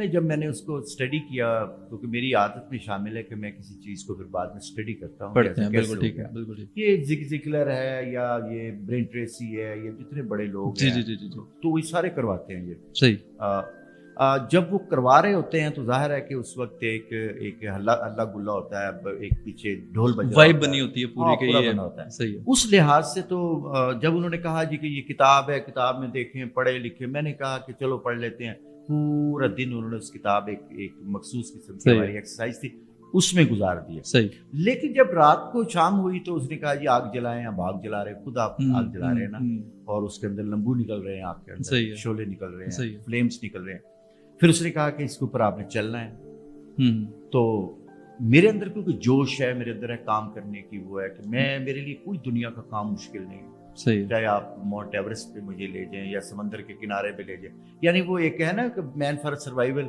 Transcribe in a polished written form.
جب میں نے اس کو اسٹڈی کیا، کیونکہ میری عادت میں شامل ہے کہ میں کسی چیز کو پھر بعد میں اسٹڈی کرتا ہوں، پڑھتے ہیں، کیسے بالکل ہو ٹھیک ہے، گیا۔ بالکل ٹھیک، یہ زگ زگلر ہے یا یہ برین ٹریسی ہے، یہ جتنے بڑے لوگ جی ہیں جی جی جی جی، تو وہ سارے کرواتے ہیں یہ۔ صحیح، جب وہ کروا رہے ہوتے ہیں تو ظاہر ہے کہ اس وقت ایک ہلا گلا ہوتا ہے، ایک پیچھے ڈھول بج رہا وائب ہوتا بنی ہے، ہوتی ہے ہاں پوری کہ پورا یہ بنا ہوتا ہے۔ صحیح ہے، اس لحاظ سے تو جب انہوں نے کہا جی کہ یہ کتاب ہے، کتاب میں دیکھیں پڑھے لکھے، میں نے کہا کہ چلو پڑھ لیتے ہیں۔ پورا دن انہوں نے اس کتاب ایک مخصوص قسم کی ہماری ایکسرسائز تھی اس میں گزار دیا۔ صحیح، لیکن جب رات کو شام ہوئی تو اس نے کہا جی آگ جلائیں، اب آگ جلا رہے ہیں، خود آپ آگ جلا رہے ہیں نا، اور اس کے اندر لمبو نکل رہے ہیں، آگ کے صحیح اندر ہے، شعلے نکل رہے صحیح ہیں، ہے، فلیمز نکل رہے ہیں۔ پھر اس نے کہا کہ اس کے اوپر آپ نے چلنا ہے۔ ہوں، تو میرے اندر کیونکہ جوش ہے، میرے اندر ہے کام کرنے کی، وہ ہے کہ میرے لیے کوئی دنیا کا کام مشکل نہیں ہے، صحیح ہے، چاہے آپ ماؤنٹ ایوریسٹ پہ مجھے لے جائیں یا سمندر کے کنارے پہ لے جائیں، یعنی وہ ایک ہے نا کہ مین فار سروائیول